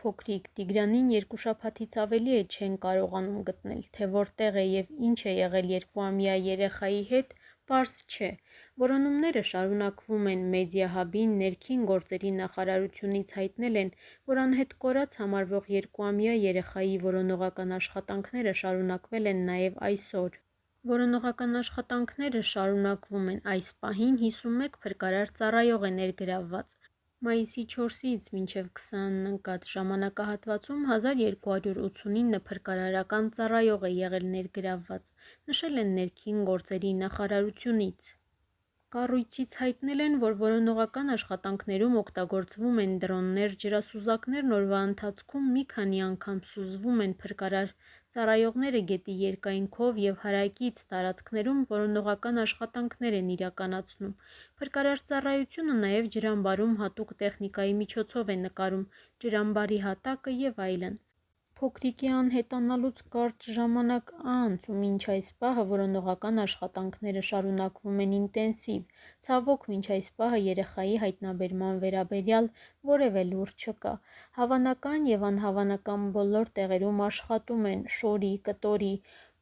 փոքրիկ Տիգրանին երկու շաբաթից ավելի է չեն կարողանում գտնել, թե որտեղ է և ինչ է եղել 2-ամյա երեխայի հետ, պարզ չէ։ Որոնումները շարունակվում են։ Մեդիահաբին ներքին գործերի նախարարությունից հայտնել են, որ անհետ կորած համարվող 2-ամյա երեխայի որոնողական աշխատանքները շարունակվել են նաև այսօր։ Որոնողական աշխատանքները շարունակվում են։ Այս պահին 51 փրկարար ծառայող է ներգրավված։ Մայիսի 4-ից մինչև 20-ն ընկած ժամանակահատվածում 1289 փրկարարական ծառայող է եղել ներգրավված, նշել են ներքին գործերի նախարարությունից։ Կառույցից հայտնել են, որ որոնողական աշխատանքներում օգտագործվում են դրոններ, ջրասուզակներն օրվա ընթացքում մի քանի անգամ սուզվում են փրկարար ծառայողները գետի երկայնքով և հարակից տարածքներում որոնողական աշխատանքներ են իրականացնում։ Փրկարար ծառայությունը նաև ջրամբարում հատուկ տեխնիկայի միջոցով է նկարում ջրամբարի հատակը և այլն։ Փոքրիկի անհետանալուց կարճ ժամանակ անց ու մինչ այս պահը որոնողական աշխատանքները շարունակվում են ինտենսիվ։ Ցավոք, մինչ այս պահը երեխայի հայտնաբերման վերաբերյալ որևէ լուր չկա։ Հավանական և անհավանական բոլոր տեղերում աշխատում են շորի, կտորի,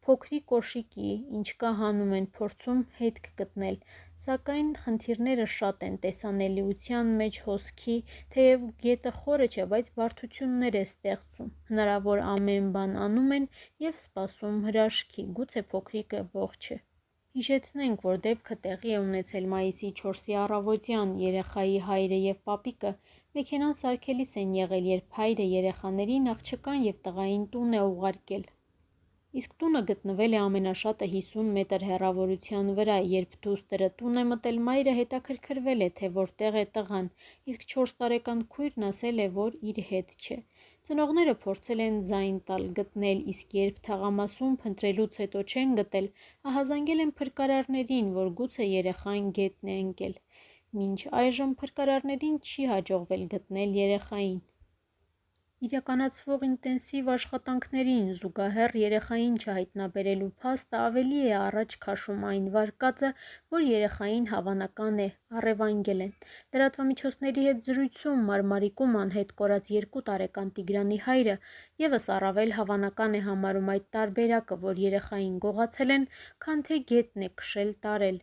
փոքրի կոշիկի, ինչ կա հանում են, փորձում հետք գտնել։ Սակայն խնդիրները շատ են տեսանելիության մեջ հոսքի, թեև գետը խորը չէ, բայց բարդություններ է ստեղծում։ Հնարավոր ամեն բան անում են և սպասում հրաշքի, գուցե փոքրիկը ողջ է։ Հիշեցնենք, որ դեպքը տեղի է ունեցել մայիսի 4-ի առավոտյան։ Երեխայի հայրը և պապիկը մեքենան սարքելիս են եղել, երբ հայրը երեխաներին աղջկան և տղային տուն է ուղարկել։ Իսկ տունը գտնվել է ամենաշատը 50 մետր հեռավորության վրա։ Երբ դուստրը տուն է մտել, մայրը հետաքրքրվել է, թե որտեղ է տղան, իսկ 4 տարեկան քույրն ասել է, որ իր հետ չէ։ Ծնողները փորձել են ձայն տալ, գտնել, իսկ երբ թաղամասում փնտրելուց հետո չեն գտել, ահազանգել են փրկարարներին, որ գուցե երեխան գետն է ընկել։ Մինչ այժմ փրկարարներին չի հաջողվել գտնել երեխային։ Իրականացվող ինտենսիվ աշխատանքներին զուգահեռ երեխային չհայտնաբերելու փաստը ավելի է առաջ քաշում այն վարկածը, որ երեխային հավանական է առևանգել են։ Լրատվամիջոցների հետ զրույցում Մարմարիկում անհետ կորած 2 տարեկան Տիգրանի հայրը ևս առավել հավանական է համարում այդ տարբերակը, որ երեխային գողացել են, քան թե գետն է քշել տարել։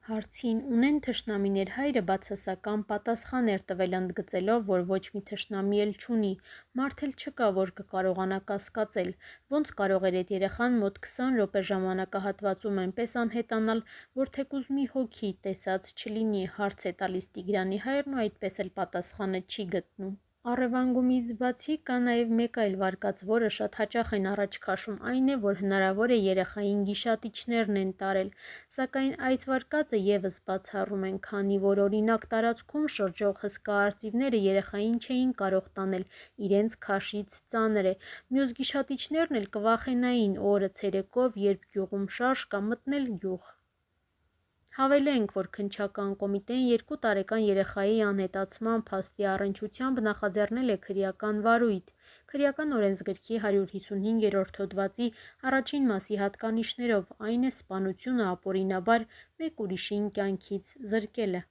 Հարցին ունեն թշնամիներ հայրը բացասական պատասխան էր տվել, ընդգծելով, որ ոչ մի թշնամի էլ չունի, մարդ էլ չկա, որ կկարողանա կասկածել։ Ոնց կարող էր էդ երեխան մոտ 20 րոպե ժամանակահատվածում այնպես անհետանալ, որ թեկուզ մի հոգի տեսած չլինի, հարց է տալիս Տիգրանի հայրն ու այդպես էլ պատասխանը չի գտնում։ Առևանգումից բացի կա նաև մեկ այլ վարկած, որը շատ հաճախ են առաջ քաշում, այն է, որ հնարավոր է երեխային գիշատիչներն են տարել։ Սակայն այս վարկածը ևս բացառում են, քանի որ օրինակ տարածքում շրջող հսկա արծիվները երեխային չէին կարող տանել, իրենց քաշից ծանր է։ Մյուս գիշատիչներն էլ կվախենային օրը ցերեկով, երբ գյուղում շարժ կա, մտնել գյուղ։ Հավելենք, որ քննչական կոմիտեն 2 տարեկան երեխայի անհետացման փաստի առնչությամբ նախաձեռնել է քրեական վարույթ։ Քրեական օրենսգրքի 155-րդ հոդվածի առաջին մասի հատկանիշներով, այն է սպանությունը ապօրինաբար մեկ ուրիշին կյանքից զրկելը։